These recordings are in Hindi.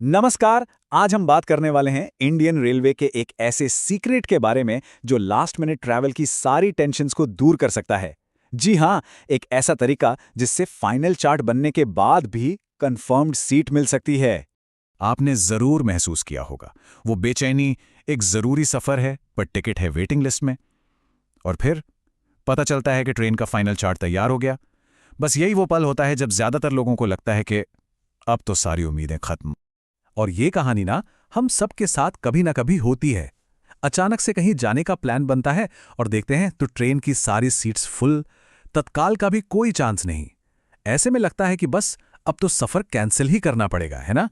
नमस्कार। आज हम बात करने वाले हैं इंडियन रेलवे के एक ऐसे सीक्रेट के बारे में जो लास्ट मिनट ट्रैवल की सारी टेंशन्स को दूर कर सकता है। जी हाँ, एक ऐसा तरीका जिससे फाइनल चार्ट बनने के बाद भी कंफर्म्ड सीट मिल सकती है। आपने जरूर महसूस किया होगा वो बेचैनी। एक जरूरी सफर है पर टिकट है वेटिंग लिस्ट में, और फिर पता चलता है कि ट्रेन का फाइनल चार्ट तैयार हो गया। बस यही वो पल होता है जब ज्यादातर लोगों को लगता है कि अब तो सारी उम्मीदें खत्म। और ये कहानी ना हम सबके साथ कभी ना कभी होती है। अचानक से कहीं जाने का प्लान बनता है और देखते हैं तो ट्रेन की सारी सीट्स फुल, तत्काल का भी कोई चांस नहीं। ऐसे में लगता है कि बस अब तो सफर कैंसिल ही करना पड़ेगा, है ना?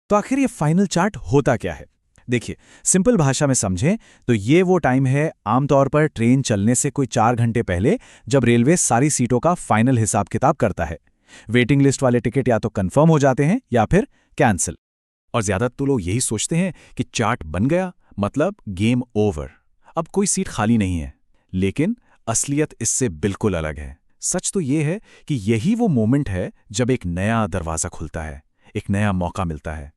तो आखिर ये फाइनल चार्ट होता क्या है? देखिए, सिंपल भाषा में समझें तो ये वो टाइम है आमतौर पर ट्रेन चलने से कोई 4 घंटे पहले, जब रेलवे सारी सीटों का फाइनल हिसाब किताब करता है। वेटिंग लिस्ट वाले टिकट या तो कंफर्म हो जाते हैं या फिर कैंसिल। और ज्यादातर तो लोग यही सोचते हैं कि चार्ट बन गया मतलब गेम ओवर, अब कोई सीट खाली नहीं है। लेकिन असलियत इससे बिल्कुल अलग है। सच तो ये है कि यही वो मोमेंट है जब एक नया दरवाजा खुलता है, एक नया मौका मिलता है।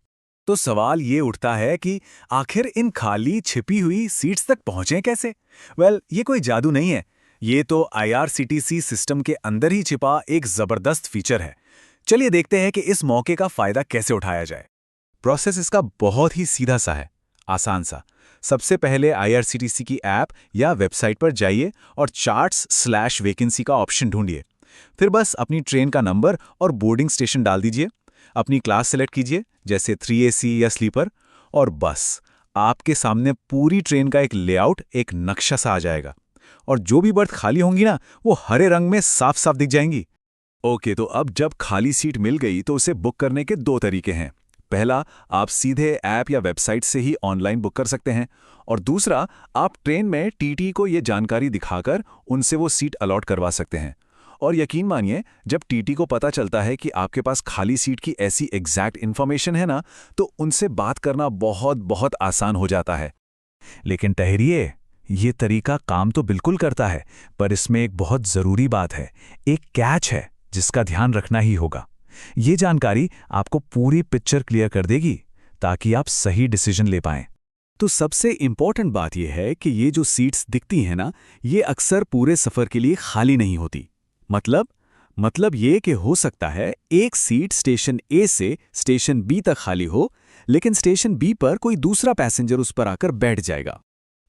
तो सवाल ये उठता है कि आखिर इन खाली छिपी हुई सीट्स तक पहुंचें कैसे? ये कोई जादू नहीं है। ये तो आईआरसीटीसी सिस्टम के अंदर ही छिपा एक जबरदस्त फीचर है। चलिए देखते हैं कि इस मौके का फायदा कैसे उठाया जाए। प्रोसेस इसका बहुत ही सीधा सा है, आसान सा। सबसे पहले आईआरसीटीसी की ऐप या वेबसाइट पर जाइए और चार्ट्स/वैकेंसी का ऑप्शन ढूंढिए। फिर बस अपनी ट्रेन का नंबर और बोर्डिंग स्टेशन डाल दीजिए। अपनी क्लास सेलेक्ट कीजिए, जैसे 3AC या स्लीपर, और बस आपके सामने पूरी ट्रेन का एक लेआउट, एक नक्शा सा आ जाएगा। और जो भी बर्थ खाली होंगी ना, वो हरे रंग में साफ साफ दिख जाएंगी। ओके, तो अब जब खाली सीट मिल गई तो उसे बुक करने के दो तरीके हैं। पहला, आप सीधे ऐप या वेबसाइट से ही ऑनलाइन बुक कर सकते हैं, और दूसरा, आप ट्रेन में टीटी को ये जानकारी दिखाकर उनसे वो सीट अलॉट करवा सकते हैं। और यकीन मानिए, जब टीटी को पता चलता है कि आपके पास खाली सीट की ऐसी एग्जैक्ट इन्फॉर्मेशन है ना, तो उनसे बात करना बहुत बहुत आसान हो जाता है। लेकिन ठहरिए, ये तरीका काम तो बिल्कुल करता है, पर इसमें एक बहुत जरूरी बात है, एक कैच है जिसका ध्यान रखना ही होगा। ये जानकारी आपको पूरी पिक्चर क्लियर कर देगी ताकि आप सही डिसीजन ले पाएं। तो सबसे इंपॉर्टेंट बात यह है कि ये जो सीट्स दिखती हैं ना, ये अक्सर पूरे सफर के लिए खाली नहीं होती। मतलब ये कि हो सकता है एक सीट स्टेशन ए से स्टेशन बी तक खाली हो, लेकिन स्टेशन बी पर कोई दूसरा पैसेंजर उस पर आकर बैठ जाएगा।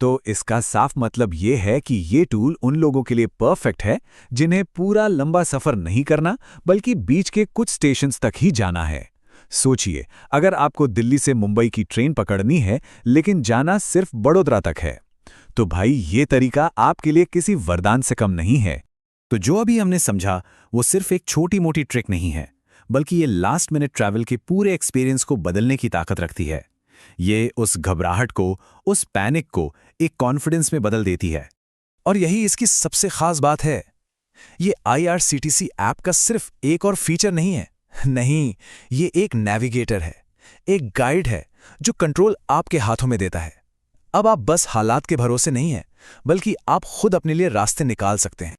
तो इसका साफ मतलब ये है कि ये टूल उन लोगों के लिए परफेक्ट है जिन्हें पूरा लंबा सफर नहीं करना, बल्कि बीच के कुछ स्टेशंस तक ही जाना है। सोचिए, अगर आपको दिल्ली से मुंबई की ट्रेन पकड़नी है लेकिन जाना सिर्फ बड़ोदरा तक है, तो भाई ये तरीका आपके लिए किसी वरदान से कम नहीं है। तो जो अभी हमने समझा वो सिर्फ एक छोटी मोटी ट्रिक नहीं है, बल्कि ये लास्ट मिनट ट्रैवल के पूरे एक्सपीरियंस को बदलने की ताकत रखती है। ये उस घबराहट को, उस पैनिक को एक कॉन्फिडेंस में बदल देती है। और यही इसकी सबसे खास बात है। ये आईआरसीटीसी ऐप का सिर्फ एक और फीचर नहीं है। नहीं, ये एक नेविगेटर है, एक गाइड है जो कंट्रोल आपके हाथों में देता है। अब आप बस हालात के भरोसे नहीं हैं, बल्कि आप खुद अपने लिए रास्ते निकाल सकते हैं।